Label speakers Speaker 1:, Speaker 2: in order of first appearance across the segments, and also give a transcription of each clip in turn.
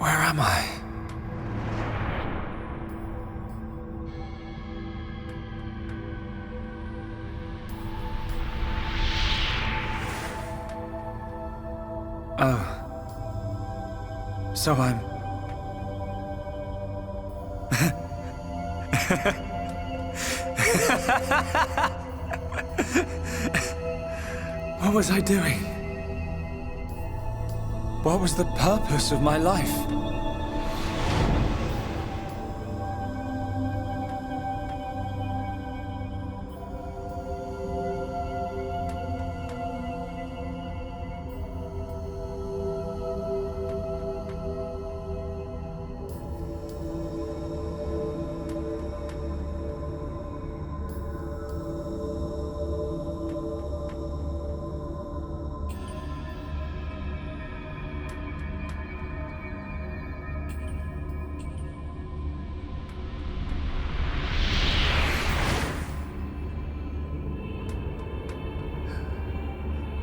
Speaker 1: Where am I? Oh. So I'm... What was I doing? What was the purpose of my life?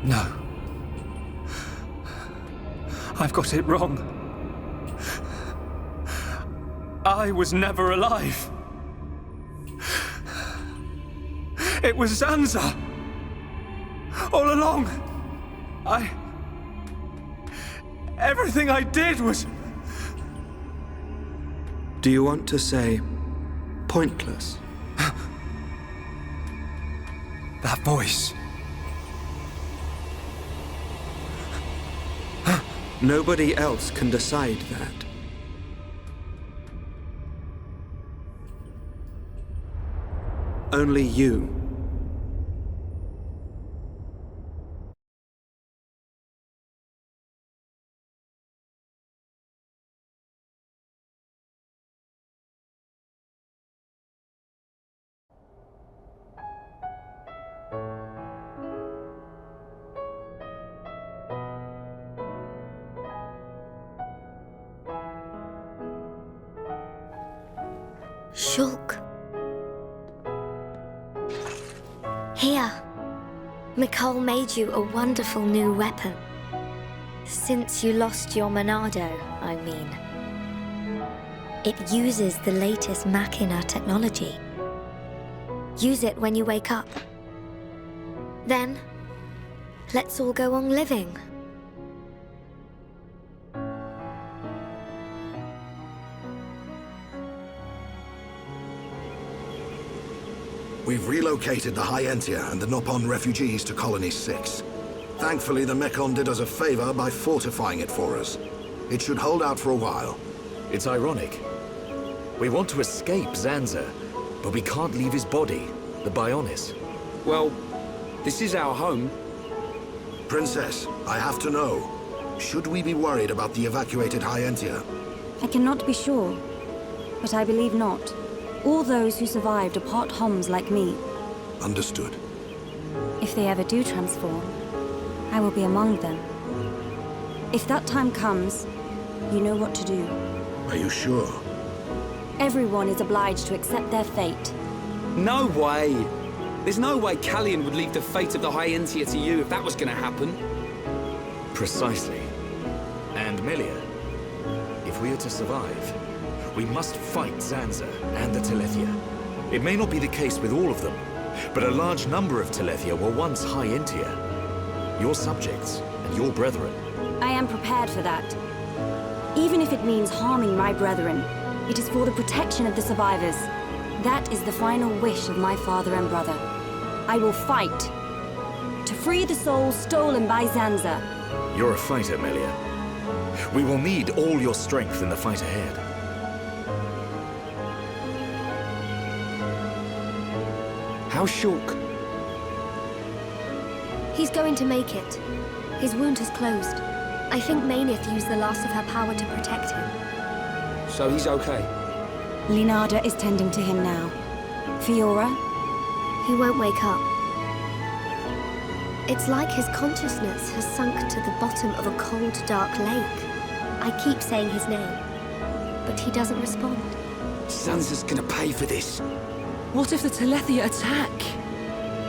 Speaker 1: No. I've got it wrong. I was never alive. It was Zanza. All along. Everything I did was...
Speaker 2: Do you want to say pointless?
Speaker 1: That voice.
Speaker 2: Nobody else can decide that. Only you.
Speaker 3: Shulk. Here. Mikol made you a wonderful new weapon. Since you lost your Monado, I mean. It uses the latest Machina technology. Use it when you wake up. Then, let's all go on living.
Speaker 4: We've relocated the Hyentia and the Nopon refugees to Colony 6. Thankfully, the Mechon did us a favor by fortifying it for us. It should hold out for a while.
Speaker 5: It's ironic. We want to escape Zanza, but we can't leave his body, the Bionis.
Speaker 6: Well, this is our home.
Speaker 4: Princess, I have to know. Should we be worried about the evacuated Hyentia?
Speaker 7: I cannot be sure, but I believe not. All those who survived are part Homs like me.
Speaker 4: Understood.
Speaker 7: If they ever do transform, I will be among them. If that time comes, you know what to do.
Speaker 4: Are you sure?
Speaker 7: Everyone is obliged to accept their fate.
Speaker 6: No way! There's no way Callian would leave the fate of the Hyentia to you if that was gonna happen.
Speaker 5: Precisely. And Melia, if we are to survive, we must fight Zanza and the Telethia. It may not be the case with all of them, but a large number of Telethia were once Hyentia. Your subjects and your brethren.
Speaker 7: I am prepared for that. Even if it means harming my brethren, it is for the protection of the survivors. That is the final wish of my father and brother. I will fight to free the souls stolen by Zanza.
Speaker 5: You're a fighter, Melia. We will need all your strength in the fight ahead.
Speaker 6: How's Shulk?
Speaker 3: He's going to make it. His wound has closed. I think Mainith used the last of her power to protect him.
Speaker 6: So he's okay?
Speaker 7: Linada is tending to him now. Fiora?
Speaker 3: He won't wake up. It's like his consciousness has sunk to the bottom of a cold, dark lake. I keep saying his name, but he doesn't respond.
Speaker 6: Zanza's gonna pay for this.
Speaker 8: What if the Telethia attack?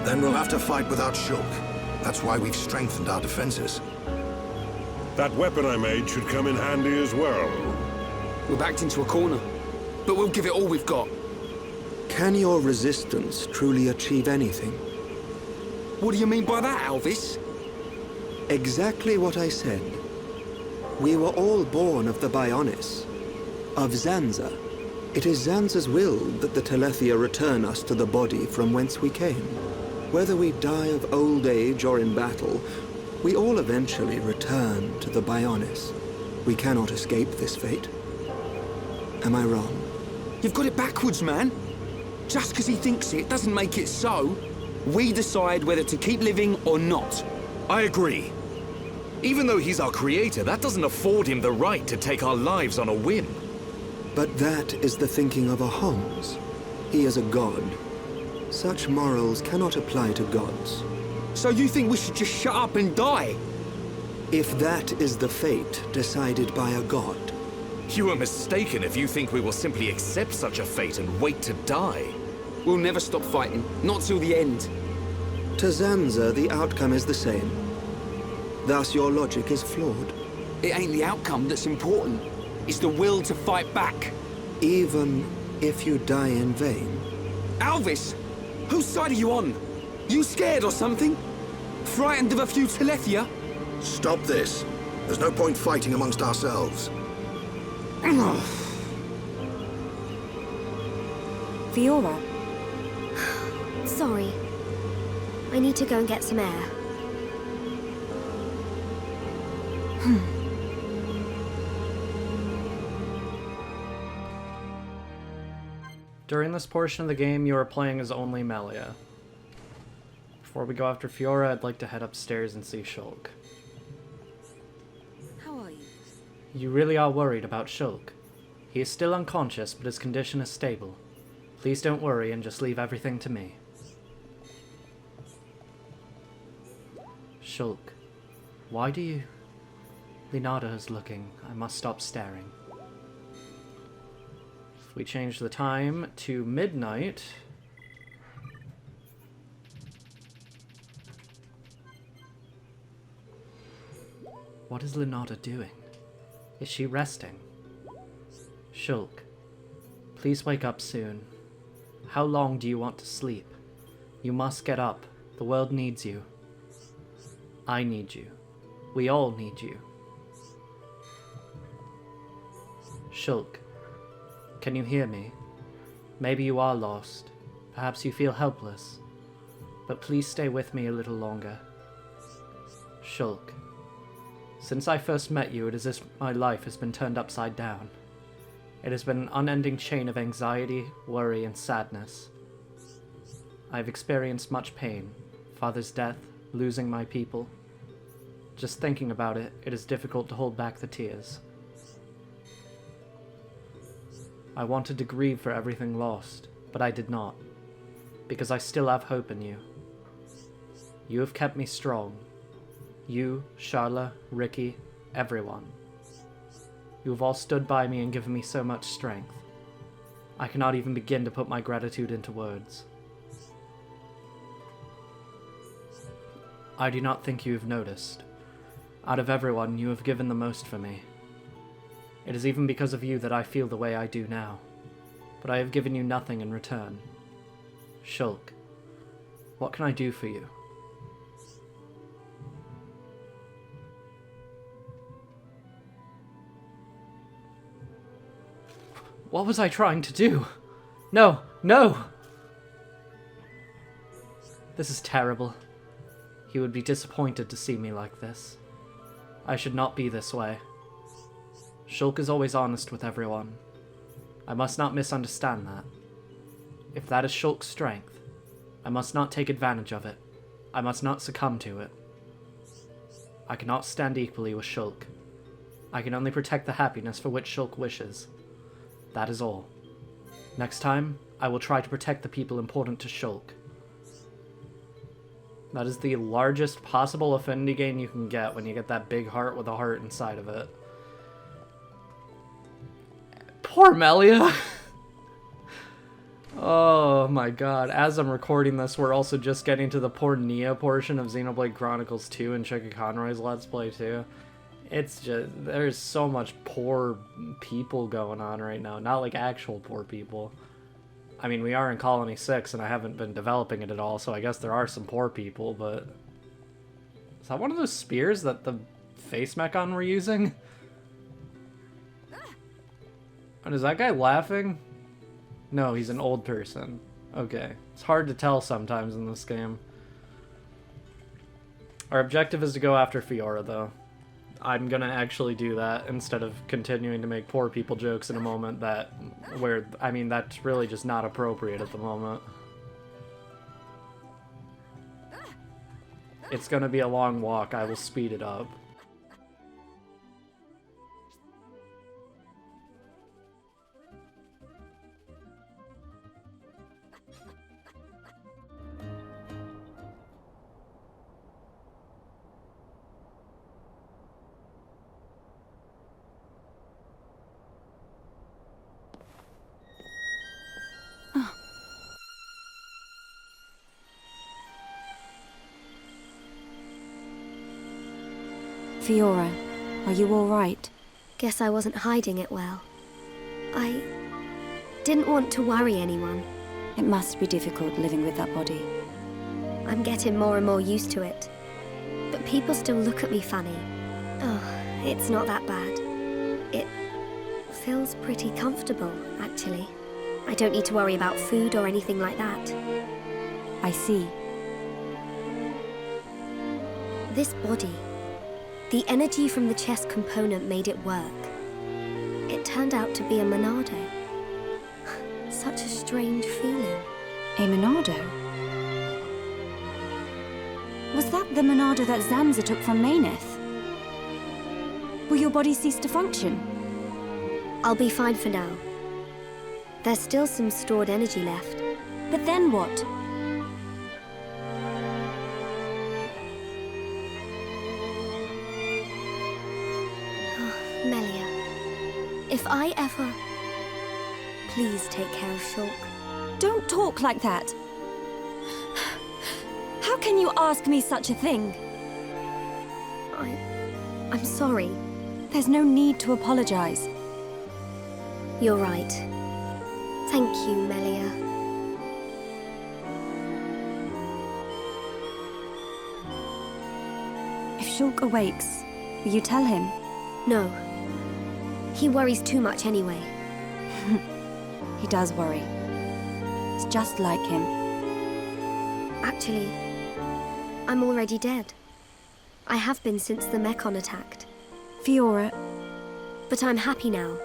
Speaker 4: Then we'll have to fight without Shulk. That's why we've strengthened our defenses.
Speaker 9: That weapon I made should come in handy as well.
Speaker 6: We're backed into a corner, but we'll give it all we've got.
Speaker 2: Can your resistance truly achieve anything?
Speaker 6: What do you mean by that, Alvis?
Speaker 2: Exactly what I said. We were all born of the Bionis, of Zanza. It is Zanza's will that the Telethia return us to the body from whence we came. Whether we die of old age or in battle, we all eventually return to the Bionis. We cannot escape this fate. Am I wrong?
Speaker 6: You've got it backwards, man. Just because he thinks it doesn't make it so. We decide whether to keep living or not.
Speaker 5: I agree. Even though he's our creator, that doesn't afford him the right to take our lives on a whim.
Speaker 2: But that is the thinking of a Homs. He is a god. Such morals cannot apply to gods.
Speaker 6: So you think we should just shut up and die?
Speaker 2: If that is the fate decided by a god.
Speaker 5: You are mistaken if you think we will simply accept such a fate and wait to die.
Speaker 6: We'll never stop fighting, not till the end.
Speaker 2: To Zanza, the outcome is the same. Thus, your logic is flawed.
Speaker 6: It ain't the outcome that's important. It's the will to fight back.
Speaker 2: Even if you die in vain.
Speaker 6: Alvis! Whose side are you on? You scared or something? Frightened of a few Telethia?
Speaker 4: Stop this. There's no point fighting amongst ourselves.
Speaker 7: Fiora,
Speaker 3: Sorry. I need to go and get some air.
Speaker 9: During this portion of the game, you are playing as only Melia. Before we go after Fiora, I'd like to head upstairs and see Shulk.
Speaker 7: how are you?
Speaker 9: You really are worried about Shulk. He is still unconscious, but his condition is stable. Please don't worry and just leave everything to me. Shulk, why do you... Linada is looking. I must stop staring. If we change the time to midnight... What is Linada doing? Is she resting? Shulk, please wake up soon. How long do you want to sleep? You must get up. The world needs you. I need you. We all need you. Shulk, can you hear me? Maybe you are lost. Perhaps you feel helpless. But please stay with me a little longer. Shulk, since I first met you, it is as if my life has been turned upside down. It has been an unending chain of anxiety, worry, and sadness. I have experienced much pain. Father's death, losing my people. Just thinking about it, it is difficult to hold back the tears. I wanted to grieve for everything lost, but I did not, because I still have hope in you. You have kept me strong. You, Charla, Ricky, everyone. You have all stood by me and given me so much strength. I cannot even begin to put my gratitude into words. I do not think you have noticed. Out of everyone, you have given the most for me. It is even because of you that I feel the way I do now. But I have given you nothing in return. Shulk, what can I do for you? What was I trying to do? No! No! This is terrible. He would be disappointed to see me like this. I should not be this way. Shulk is always honest with everyone. I must not misunderstand that. If that is Shulk's strength, I must not take advantage of it. I must not succumb to it. I cannot stand equally with Shulk. I can only protect the happiness for which Shulk wishes. That is all. Next time, I will try to protect the people important to Shulk. That is the largest possible affinity gain you can get when you get that big heart with a heart inside of it. Poor Melia! Oh my god. As I'm recording this, we're also just getting to the poor Nia portion of Xenoblade Chronicles 2 and Chica Conroy's Let's Play too. It's just, there's so much poor people going on right now. Not like actual poor people. I mean, we are in Colony 6, and I haven't been developing it at all, so I guess there are some poor people, but... Is that one of those spears that the face mechon were using? And is that guy laughing? No, he's an old person. Okay. It's hard to tell sometimes in this game. Our objective is to go after Fiora, though. I'm gonna actually do that instead of continuing to make poor people jokes in a moment where, I mean, that's really just not appropriate at the moment. It's gonna be a long walk. I will speed it up.
Speaker 7: Fiora, are you all right?
Speaker 3: Guess I wasn't hiding it well. I didn't want to worry anyone.
Speaker 7: It must be difficult living with that body.
Speaker 3: I'm getting more and more used to it. But people still look at me funny. Oh, it's not that bad. It feels pretty comfortable, actually. I don't need to worry about food or anything like that.
Speaker 7: I see.
Speaker 3: This body, the energy from the chest component made it work. It turned out to be a Monado. Such a strange feeling.
Speaker 7: A Monado? Was that the Monado that Zanza took from Maineth? Will your body cease to function?
Speaker 3: I'll be fine for now. There's still some stored energy left.
Speaker 7: But then what?
Speaker 3: Melia, if I ever... Please take care of Shulk.
Speaker 7: Don't talk like that. How can you ask me such a thing?
Speaker 3: I'm sorry.
Speaker 7: There's no need to apologize.
Speaker 3: You're right. Thank you, Melia.
Speaker 7: If Shulk awakes, will you tell him?
Speaker 3: No. He worries too much anyway.
Speaker 7: He does worry. It's just like him.
Speaker 3: Actually, I'm already dead. I have been since the Mechon attacked.
Speaker 7: Fiora.
Speaker 3: But I'm happy now.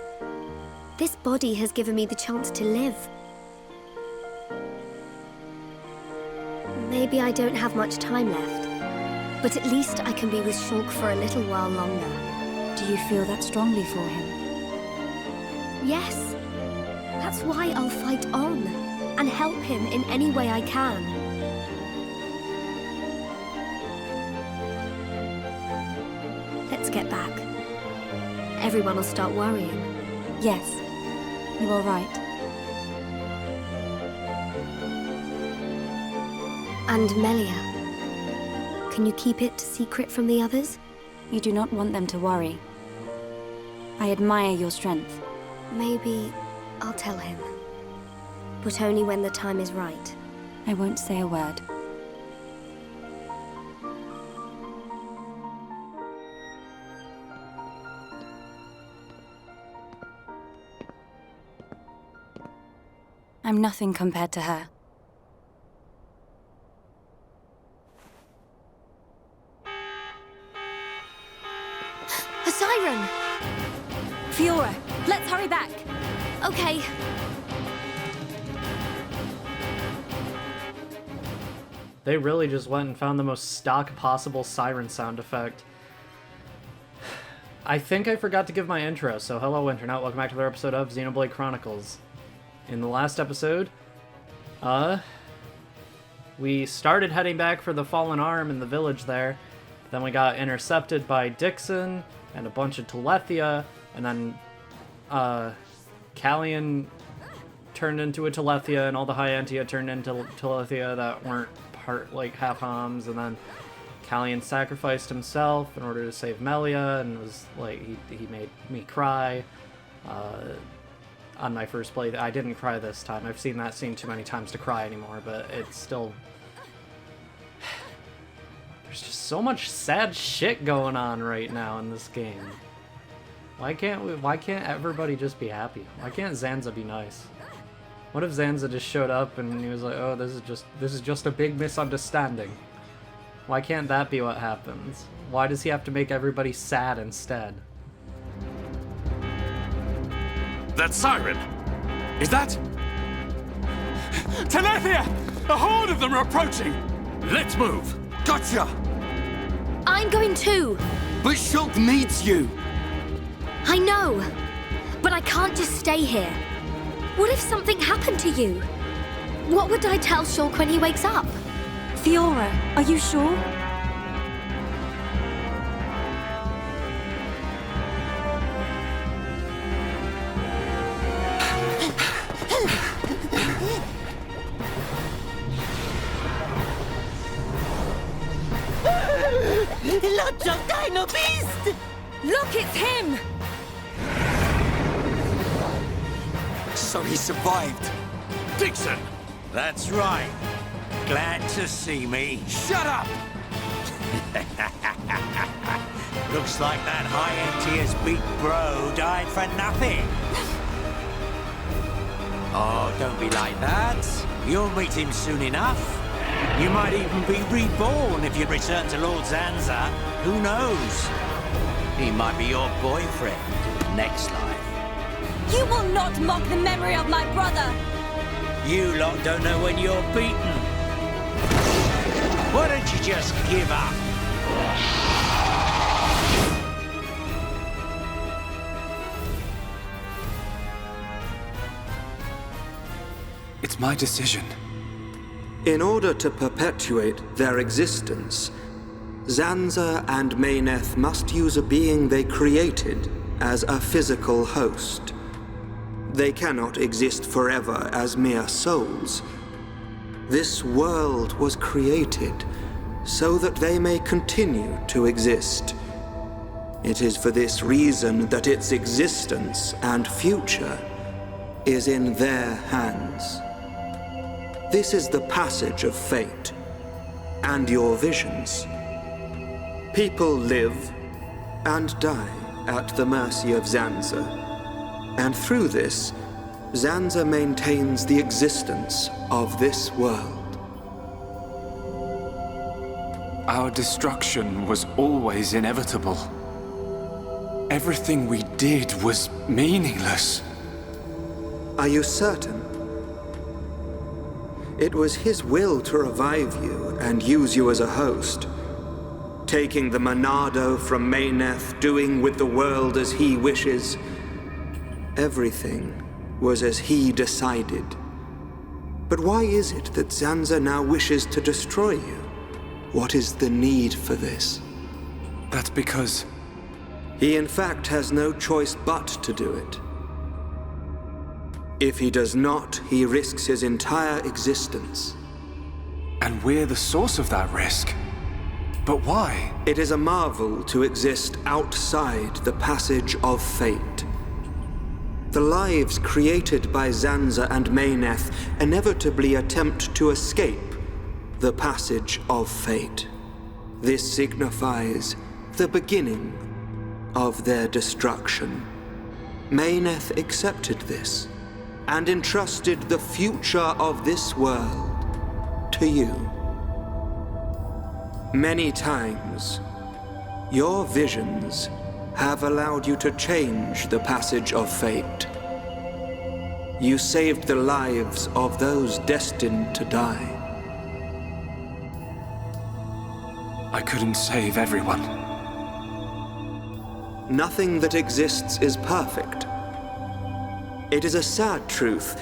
Speaker 3: This body has given me the chance to live. Maybe I don't have much time left, but at least I can be with Shulk for a little while longer.
Speaker 7: Do you feel that strongly for him?
Speaker 3: Yes. That's why I'll fight on and help him in any way I can. Let's get back. Everyone will start worrying.
Speaker 7: Yes, you are right.
Speaker 3: And Melia, can you keep it secret from the others?
Speaker 7: You do not want them to worry. I admire your strength.
Speaker 3: Maybe I'll tell him. But only when the time is right.
Speaker 7: I won't say a word. I'm nothing compared to her.
Speaker 3: A siren!
Speaker 7: Fiora, let's hurry back!
Speaker 3: Okay.
Speaker 9: They really just went and found the most stock possible siren sound effect. I think I forgot to give my intro, so hello Internet, welcome back to another episode of Xenoblade Chronicles. In the last episode, we started heading back for the Fallen Arm in the village there. Then we got intercepted by Dixon and a bunch of Telethia, and then, Callian turned into a Telethia, and all the Hyantia turned into Telethia that weren't part, like, half-homs, and then Callian sacrificed himself in order to save Melia, and was like, he made me cry. On my first play, I didn't cry this time. I've seen that scene too many times to cry anymore, but it's still... There's just so much sad shit going on right now in this game. Why can't everybody just be happy? Why can't Zanza be nice? What if Zanza just showed up and he was like, oh, this is just a big misunderstanding? Why can't that be what happens? Why does he have to make everybody sad instead?
Speaker 10: That siren! Is that... Telethia! A horde of them are approaching! Let's move!
Speaker 6: Gotcha!
Speaker 3: I'm going too.
Speaker 6: But Shulk needs you!
Speaker 3: I know, but I can't just stay here. What if something happened to you? What would I tell Shulk when he wakes up?
Speaker 7: Fiora, are you sure?
Speaker 11: Lots of Dino Beast!
Speaker 7: Look, it's him!
Speaker 6: So he survived.
Speaker 10: Dixon!
Speaker 11: That's right. Glad to see me.
Speaker 6: Shut up!
Speaker 11: Looks like that high-end big bro died for nothing. Oh, don't be like that. You'll meet him soon enough. You might even be reborn if you return to Lord Zanza. Who knows? He might be your boyfriend next life.
Speaker 7: You will not mock the memory of my brother!
Speaker 11: You lot don't know when you're beaten. Why don't you just give up?
Speaker 1: It's my decision.
Speaker 2: In order to perpetuate their existence, Zanza and Mayneth must use a being they created as a physical host. They cannot exist forever as mere souls. This world was created so that they may continue to exist. It is for this reason that its existence and future is in their hands. This is the passage of fate, and your visions. People live and die at the mercy of Zanza, and through this, Zanza maintains the existence of this world.
Speaker 1: Our destruction was always inevitable. Everything we did was meaningless.
Speaker 2: Are you certain? It was his will to revive you and use you as a host. Taking the Monado from Mayneth, doing with the world as he wishes. Everything was as he decided. But why is it that Zanza now wishes to destroy you? What is the need for this?
Speaker 1: That's because...
Speaker 2: He in fact has no choice but to do it. If he does not, he risks his entire existence.
Speaker 1: And we're the source of that risk. But why?
Speaker 2: It is a marvel to exist outside the passage of fate. The lives created by Zanza and Mayneth inevitably attempt to escape the passage of fate. This signifies the beginning of their destruction. Mayneth accepted this and entrusted the future of this world to you. Many times, your visions have allowed you to change the passage of fate. You saved the lives of those destined to die.
Speaker 1: I couldn't save everyone.
Speaker 2: Nothing that exists is perfect. It is a sad truth,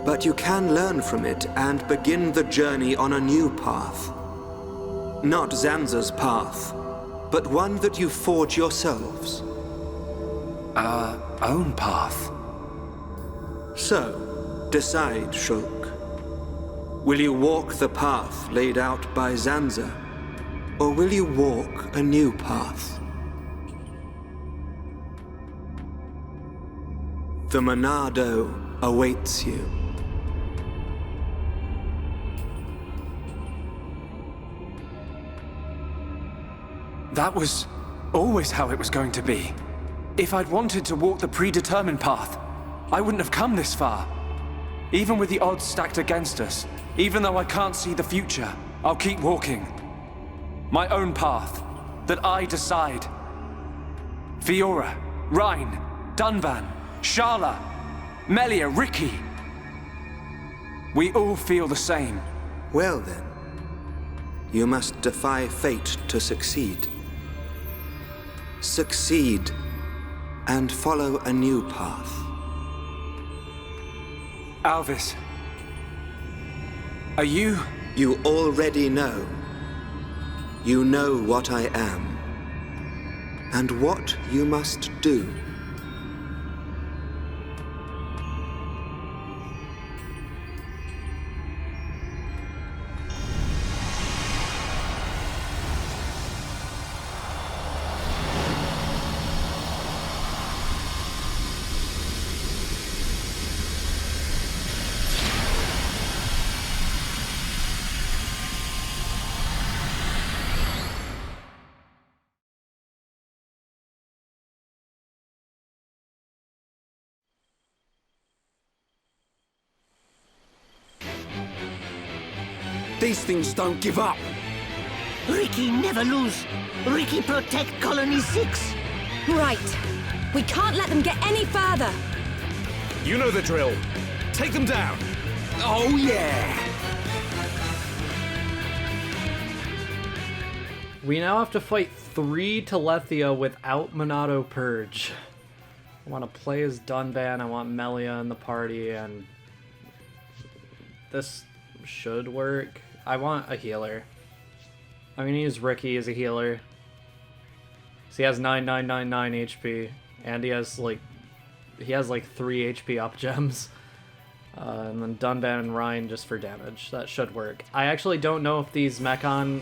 Speaker 2: but you can learn from it and begin the journey on a new path. Not Zanza's path, but one that you forge yourselves.
Speaker 1: Our own path.
Speaker 2: So, decide, Shulk. Will you walk the path laid out by Zanza? Or will you walk a new path? The Monado awaits you.
Speaker 1: That was always how it was going to be. If I'd wanted to walk the predetermined path, I wouldn't have come this far. Even with the odds stacked against us, even though I can't see the future, I'll keep walking. My own path, that I decide. Fiora, Rhine, Dunban, Sharla, Melia, Ricky. We all feel the same.
Speaker 2: Well then, you must defy fate to succeed. Succeed and follow a new path.
Speaker 1: Alvis, are you?
Speaker 2: You already know. You know what I am, and what you must do.
Speaker 6: These things don't give up.
Speaker 12: Ricky never lose. Ricky protect Colony 6.
Speaker 7: Right. We can't let them get any further.
Speaker 5: You know the drill. Take them down.
Speaker 6: Oh, yeah.
Speaker 9: We now have to fight 3 Telethia without Monado Purge. I want to play as Dunban, I want Melia in the party, and this should work. I want a healer. I'm gonna use Ricky as a healer. So he has 9999 HP, and he has like 3 HP up gems. And then Dunban and Ryan just for damage. That should work. I actually don't know if these Mechon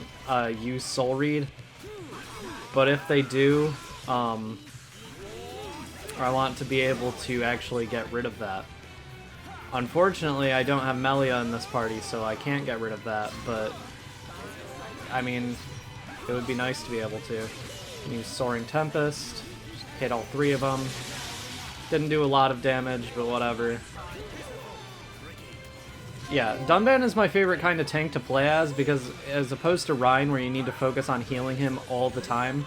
Speaker 9: use Soul Read, but if they do, I want to be able to actually get rid of that. Unfortunately, I don't have Melia in this party, so I can't get rid of that, but I mean, it would be nice to be able to. Use Soaring Tempest, just hit all 3 of them. Didn't do a lot of damage, but whatever. Yeah, Dunban is my favorite kind of tank to play as, because as opposed to Rhine, where you need to focus on healing him all the time,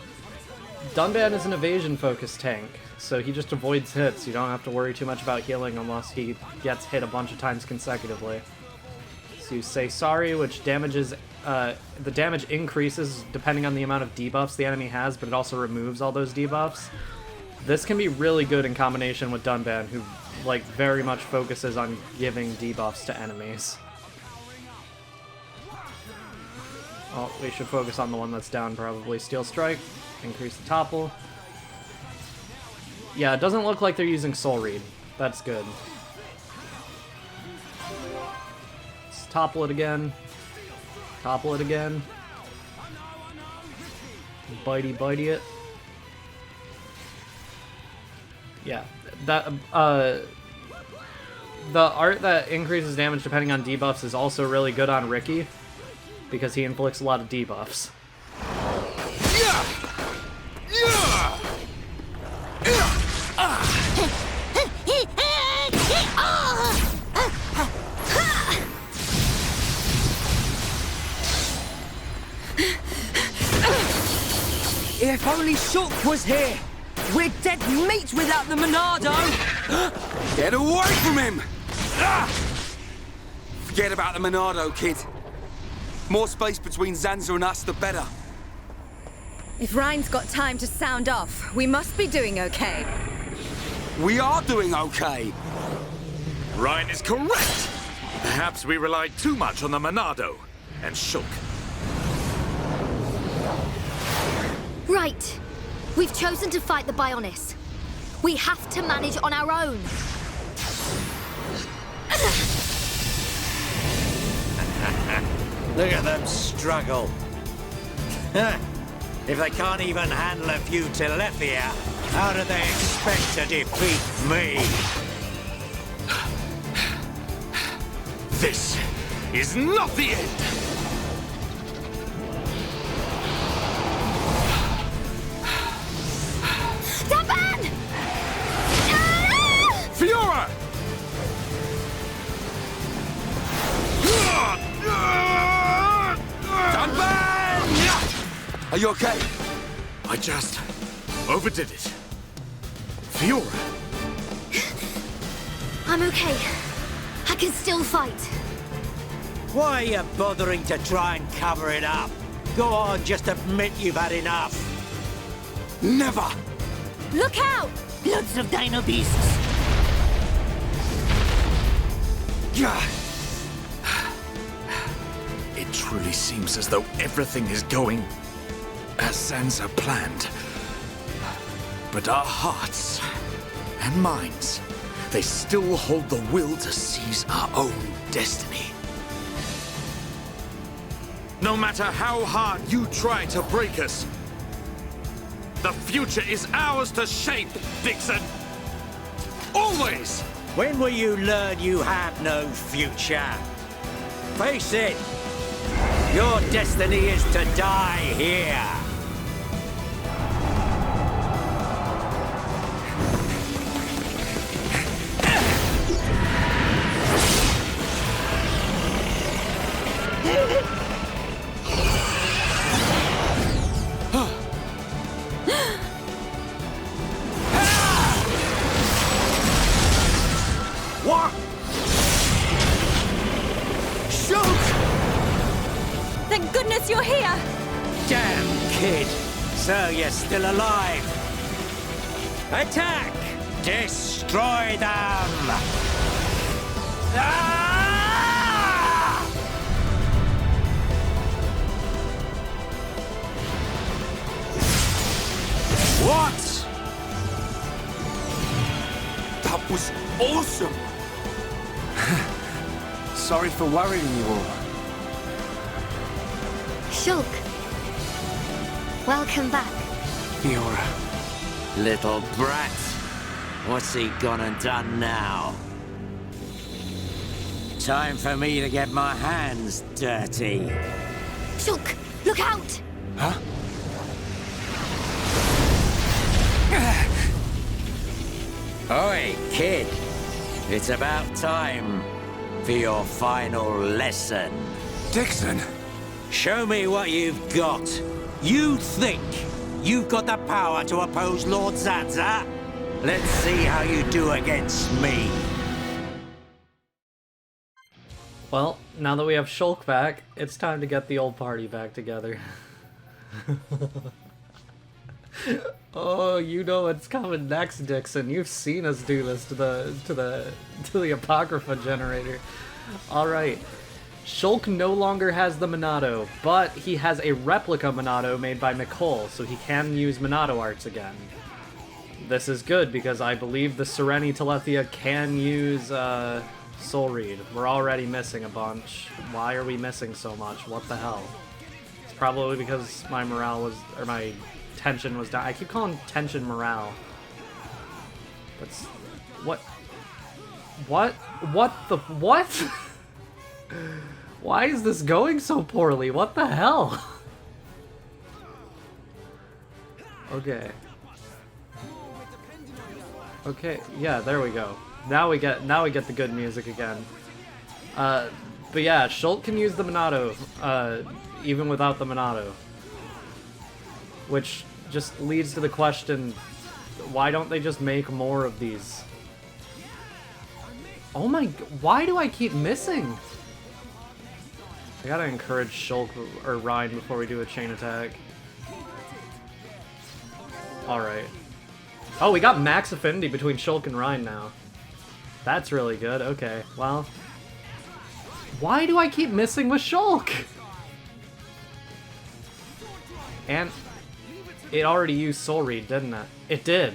Speaker 9: Dunban is an evasion-focused tank, so he just avoids hits. You don't have to worry too much about healing unless he gets hit a bunch of times consecutively. So you say sorry, which damages, the damage increases depending on the amount of debuffs the enemy has, but it also removes all those debuffs. This can be really good in combination with Dunban, who like very much focuses on giving debuffs to enemies. Oh, we should focus on the one that's down probably. Steel Strike, increase the topple. Yeah, it doesn't look like they're using Soul Read. That's good. Let's topple it again. Topple it again. Bitey bitey it. Yeah, that the art that increases damage depending on debuffs is also really good on Ricky, because he inflicts a lot of debuffs.
Speaker 12: If only Shulk was here! We're dead meat without the Monado!
Speaker 6: Get away from him! Forget about the Monado, kid. More space between Zanza and us, the better.
Speaker 7: If Rhine's got time to sound off, we must be doing okay.
Speaker 6: We are doing okay.
Speaker 5: Ryan is correct. Perhaps we relied too much on the Monado and Shulk.
Speaker 3: Right. We've chosen to fight the Bionis. We have to manage on our own.
Speaker 11: Look at them struggle. If they can't even handle a few Telethia, how do they expect to defeat me?
Speaker 10: This is not the end!
Speaker 3: Taban!
Speaker 10: Fiora! Are you okay? I just overdid it. Fiora!
Speaker 3: I'm okay. I can still fight.
Speaker 11: Why are you bothering to try and cover it up? Go on, just admit you've had enough.
Speaker 10: Never!
Speaker 3: Look out!
Speaker 12: Loads of dino beasts.
Speaker 10: Gah! It truly seems as though everything is going as Zanza planned. But our hearts and minds, they still hold the will to seize our own destiny. No matter how hard you try to break us, the future is ours to shape, Dixon! Always!
Speaker 11: When will you learn you have no future? Face it! Your destiny is to die here!
Speaker 10: What?
Speaker 7: Shulk! Thank goodness you're here!
Speaker 11: Damn, kid! So you're still alive! Attack! Destroy them! Ah! What?
Speaker 10: That was awesome!
Speaker 1: Sorry for worrying you all.
Speaker 3: Shulk. Welcome back.
Speaker 1: Fiora.
Speaker 11: Little brat. What's he gone and done now? Time for me to get my hands dirty.
Speaker 3: Shulk, look out!
Speaker 1: Huh?
Speaker 11: Oi, kid. It's about time for your final lesson.
Speaker 1: Dixon!
Speaker 11: Show me what you've got. You think you've got the power to oppose Lord Zanza? Let's see how you do against me.
Speaker 9: Well, now that we have Shulk back, it's time to get the old party back together. Oh, you know what's coming next, Dixon. You've seen us do this to the Apocrypha generator. Alright. Shulk no longer has the Monado, but he has a replica Monado made by Nicole, so he can use Monado arts again. This is good, because I believe the Sereni Telethia can use Soul Read. We're already missing a bunch. Why are we missing so much? What the hell? It's probably because my morale was, or my tension was down. I keep calling tension morale. But what the what? Why is this going so poorly? What the hell? Okay. Okay, yeah, there we go. Now we get the good music again. But yeah, Shulk can use the Monado, even without the Monado. Which just leads to the question, why don't they just make more of these? Oh my, why do I keep missing? I gotta encourage Shulk or Ryan before we do a chain attack. Alright. Oh, we got max affinity between Shulk and Ryan now. That's really good, okay, well. Why do I keep missing with Shulk? And it already used Soul Read, didn't it? It did.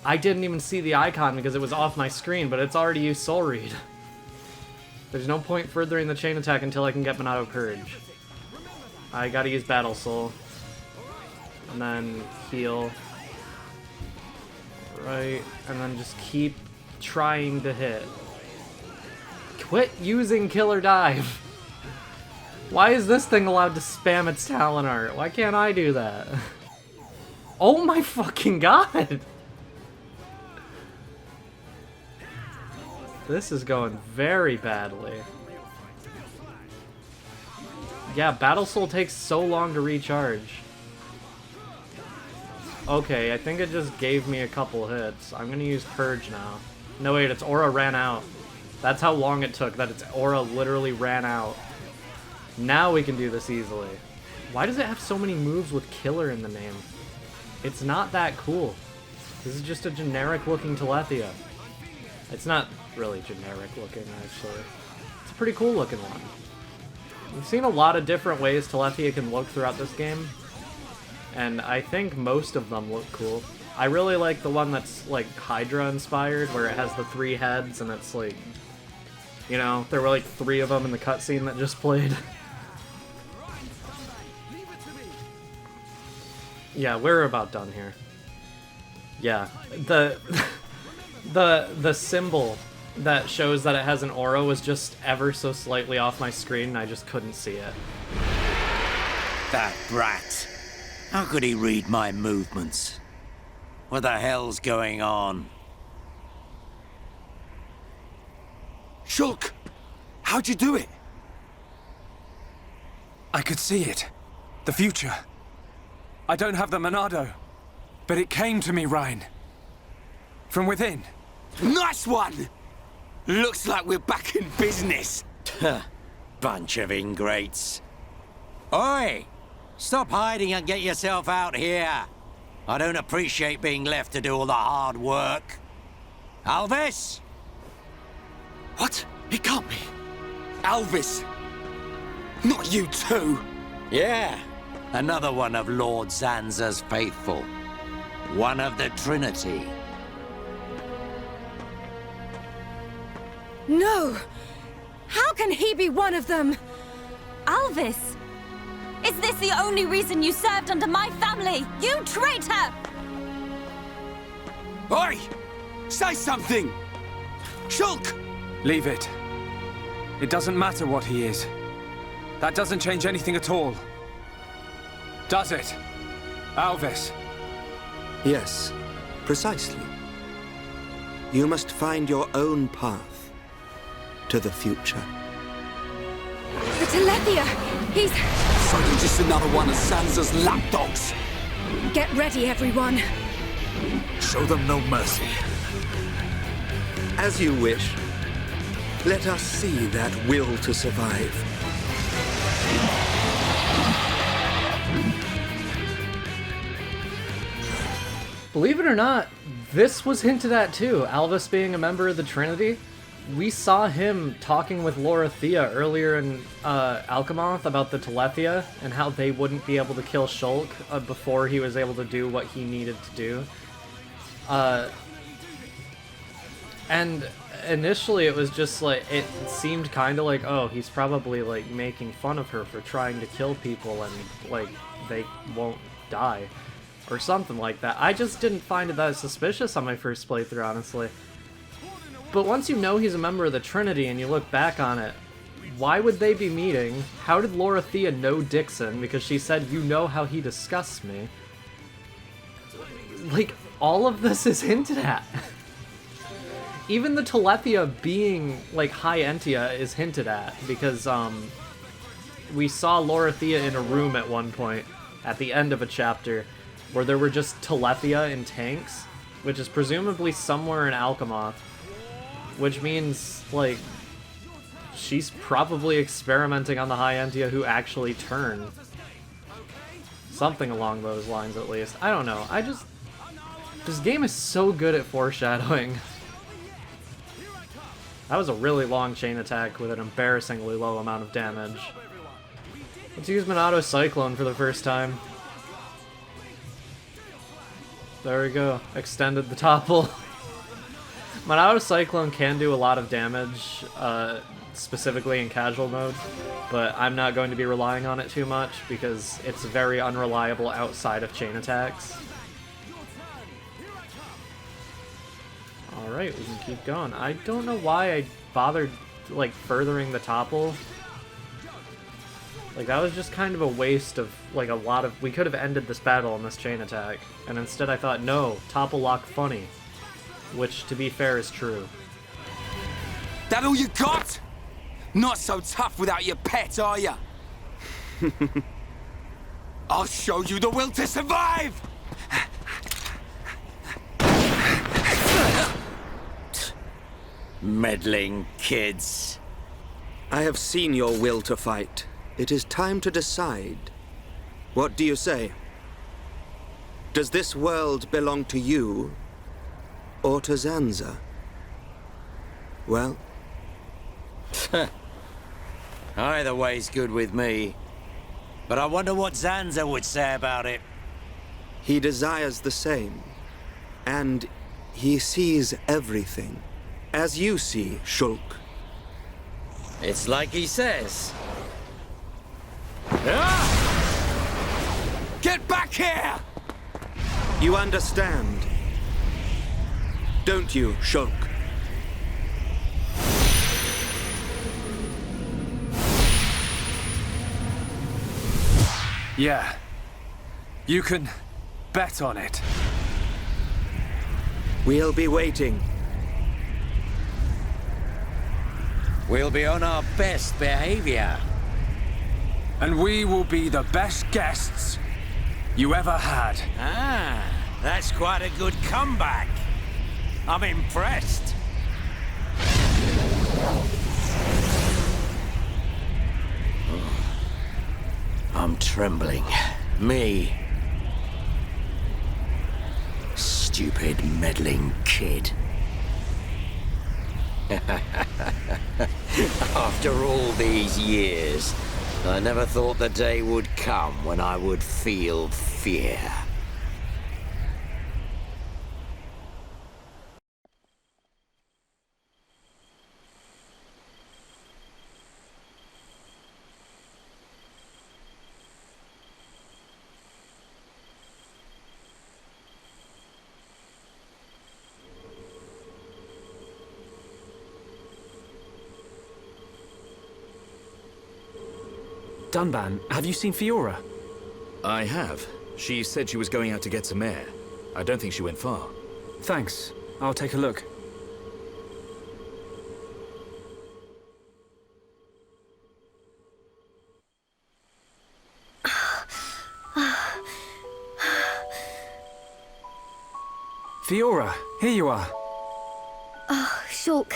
Speaker 9: I didn't even see the icon because it was off my screen, but it's already used Soul Read. There's no point furthering the chain attack until I can get Monado Courage. I gotta use Battle Soul. And then heal. Right, and then just keep trying to hit. Quit using Killer Dive! Why is this thing allowed to spam its talent art? Why can't I do that? Oh my fucking god! This is going very badly. Yeah, Battle Soul takes so long to recharge. Okay, I think it just gave me a couple hits. I'm gonna use Purge now. No wait, its aura ran out. That's how long it took, that its aura literally ran out. Now we can do this easily. Why does it have so many moves with killer in the name? It's not that cool. This is just a generic looking Telethia. It's not really generic looking, actually. It's a pretty cool looking one. We've seen a lot of different ways Telethia can look throughout this game, and I think most of them look cool. I really like the one that's like Hydra inspired, where it has the 3 heads and it's like, you know, there were like 3 of them in the cutscene that just played. Yeah, we're about done here. Yeah, the symbol that shows that it has an aura was just ever so slightly off my screen, and I just couldn't see it.
Speaker 11: That brat. How could he read my movements? What the hell's going on?
Speaker 6: Shulk! How'd you do it?
Speaker 1: I could see it. The future. I don't have the Monado, but it came to me, Ryan. From within.
Speaker 6: Nice one! Looks like we're back in business.
Speaker 11: Bunch of ingrates. Oi! Stop hiding and get yourself out here. I don't appreciate being left to do all the hard work. Alvis?
Speaker 6: What? It can't be. Alvis! Not you too!
Speaker 11: Yeah. Another one of Lord Zanza's faithful. One of the Trinity.
Speaker 7: No! How can he be one of them? Alvis! Is this the only reason you served under my family? You traitor!
Speaker 6: Oi! Say something! Shulk!
Speaker 1: Leave it. It doesn't matter what he is. That doesn't change anything at all. Does it? Alvis?
Speaker 2: Yes, precisely. You must find your own path to the future.
Speaker 7: The Telethia! He's...
Speaker 6: So you're just another one of Sansa's lapdogs!
Speaker 7: Get ready, everyone.
Speaker 10: Show them no mercy.
Speaker 2: As you wish. Let us see that will to survive.
Speaker 9: Believe it or not, this was hinted at too, Alvis being a member of the Trinity. We saw him talking with Lorithia earlier in Alchemoth about the Telethia and how they wouldn't be able to kill Shulk before he was able to do what he needed to do. And initially it was just like, it seemed kind of like, oh, he's probably like making fun of her for trying to kill people and like they won't die or something like that. I just didn't find it that suspicious on my first playthrough, honestly. But once you know he's a member of the Trinity and you look back on it, why would they be meeting? How did Lorithia know Dixon? Because she said, you know how he disgusts me. Like, all of this is hinted at. Even the Telethia being, like, High Entia is hinted at, because, we saw Lorithia in a room at one point, at the end of a chapter, where there were just Telethia in tanks, which is presumably somewhere in Alchemoth, which means, like, she's probably experimenting on the High Entia who actually turn. Something along those lines, at least. I don't know. This game is so good at foreshadowing. That was a really long chain attack with an embarrassingly low amount of damage. Let's use Monado Cyclone for the first time. There we go. Extended the topple. Monado Cyclone can do a lot of damage specifically in casual mode, but I'm not going to be relying on it too much because it's very unreliable outside of chain attacks. Alright, we can keep going. I don't know why I bothered, like, furthering the topple. Like, that was just kind of a waste of, like, a lot of... We could have ended this battle in this chain attack. And instead I thought, no, topple lock funny. Which, to be fair, is true.
Speaker 6: That all you got? Not so tough without your pet, are ya? I'll show you the will to survive!
Speaker 11: Meddling kids.
Speaker 2: I have seen your will to fight. It is time to decide. What do you say? Does this world belong to you, or to Zanza? Well...
Speaker 11: Either way's good with me. But I wonder what Zanza would say about it.
Speaker 2: He desires the same. And he sees everything. As you see, Shulk.
Speaker 11: It's like he says.
Speaker 6: Get back here!
Speaker 2: You understand, don't you, Shulk?
Speaker 1: Yeah. You can bet on it.
Speaker 2: We'll be waiting.
Speaker 11: We'll be on our best behavior.
Speaker 1: And we will be the best guests you ever had.
Speaker 11: Ah, that's quite a good comeback. I'm impressed. I'm trembling. Me. Stupid meddling kid. After all these years, I never thought the day would come when I would feel fear.
Speaker 1: Dunban, have you seen Fiora?
Speaker 5: I have. She said she was going out to get some air. I don't think she went far.
Speaker 1: Thanks. I'll take a look. Fiora, here you are.
Speaker 3: Oh, Shulk.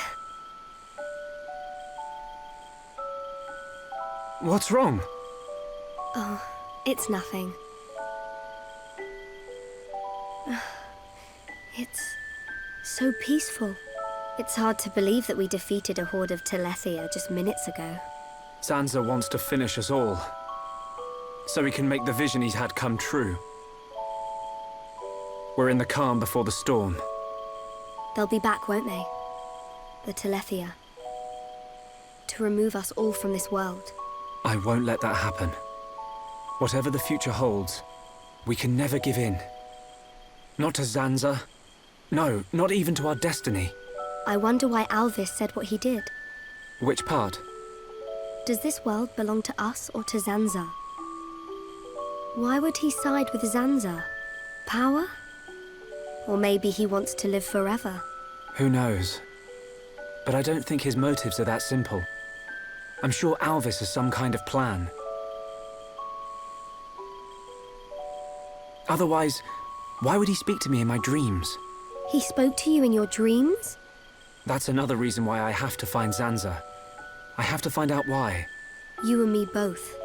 Speaker 1: What's wrong?
Speaker 3: Oh, it's nothing. It's so peaceful. It's hard to believe that we defeated a horde of Telethia just minutes ago.
Speaker 1: Zanza wants to finish us all, so he can make the vision he's had come true. We're in the calm before the storm.
Speaker 3: They'll be back, won't they? The Telethia. To remove us all from this world.
Speaker 1: I won't let that happen. Whatever the future holds, we can never give in. Not to Zanza. No, not even to our destiny.
Speaker 3: I wonder why Alvis said what he did.
Speaker 1: Which part?
Speaker 3: Does this world belong to us or to Zanza? Why would he side with Zanza? Power? Or maybe he wants to live forever.
Speaker 1: Who knows? But I don't think his motives are that simple. I'm sure Alvis has some kind of plan. Otherwise, why would he speak to me in my dreams?
Speaker 3: He spoke to you in your dreams?
Speaker 1: That's another reason why I have to find Zanza. I have to find out why.
Speaker 3: You and me both.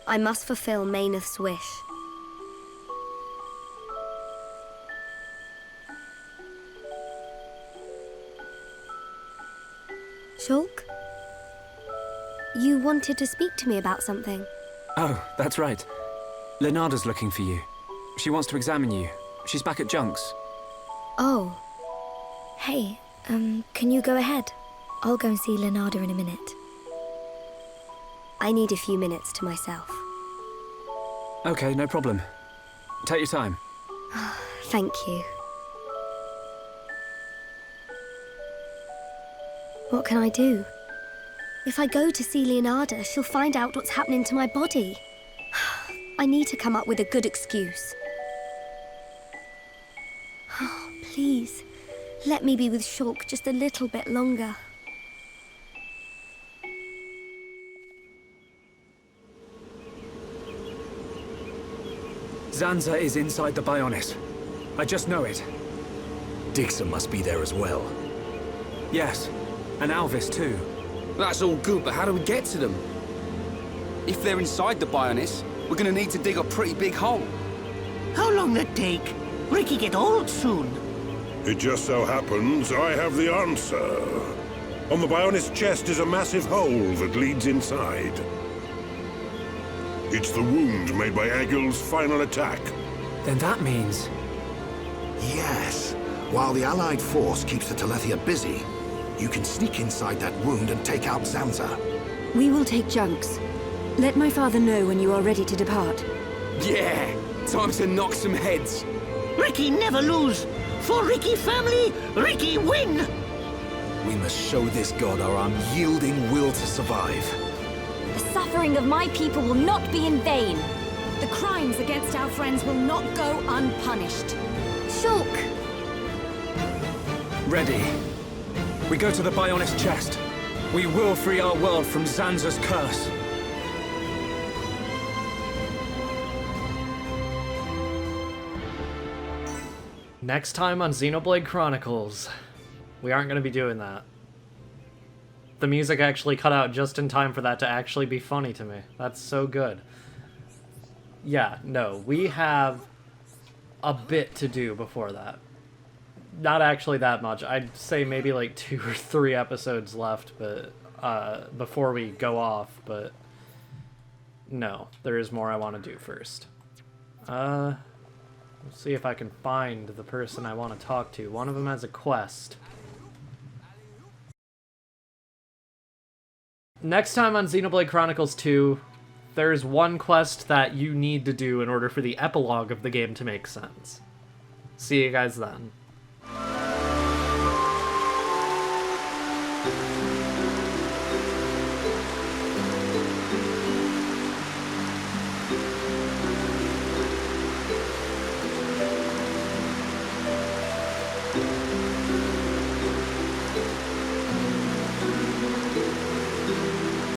Speaker 3: I must fulfill Mayneth's wish. Shulk? You wanted to speak to me about something.
Speaker 1: Oh, that's right. Lenarda's looking for you. She wants to examine you. She's back at Junk's.
Speaker 3: Oh. Hey, can you go ahead? I'll go and see Leonardo in a minute. I need a few minutes to myself.
Speaker 1: Okay, no problem. Take your time.
Speaker 3: Thank you. What can I do? If I go to see Leonardo, she'll find out what's happening to my body. I need to come up with a good excuse. Please, let me be with Shulk just a little bit longer.
Speaker 1: Zanza is inside the Bionis. I just know it.
Speaker 5: Dixon must be there as well.
Speaker 1: Yes, and Alvis too.
Speaker 6: That's all good, but how do we get to them? If they're inside the Bionis, we're gonna need to dig a pretty big hole.
Speaker 11: How long that take? Ricky get old soon.
Speaker 13: It just so happens I have the answer. On the Bionis chest is a massive hole that leads inside. It's the wound made by Agil's final attack.
Speaker 1: Then that means...
Speaker 4: Yes. While the Allied force keeps the Telethia busy, you can sneak inside that wound and take out Zanza.
Speaker 7: We will take junks. Let my father know when you are ready to depart.
Speaker 6: Yeah! Time to knock some heads.
Speaker 11: Ricky never lose. For Ricky family, Ricky win!
Speaker 5: We must show this god our unyielding will to survive.
Speaker 7: The suffering of my people will not be in vain. The crimes against our friends will not go unpunished.
Speaker 3: Shulk!
Speaker 1: Ready. We go to the Bionis chest. We will free our world from Zanza's curse.
Speaker 9: Next time on Xenoblade Chronicles, we aren't going to be doing that. The music actually cut out just in time for that to actually be funny to me. That's so good. Yeah, no, we have a bit to do before that. Not actually that much. I'd say maybe like 2 or 3 episodes left, but before we go off, but no, there is more I want to do first. Let's see if I can find the person I want to talk to. One of them has a quest. Next time on Xenoblade Chronicles 2, there's one quest that you need to do in order for the epilogue of the game to make sense. See you guys then.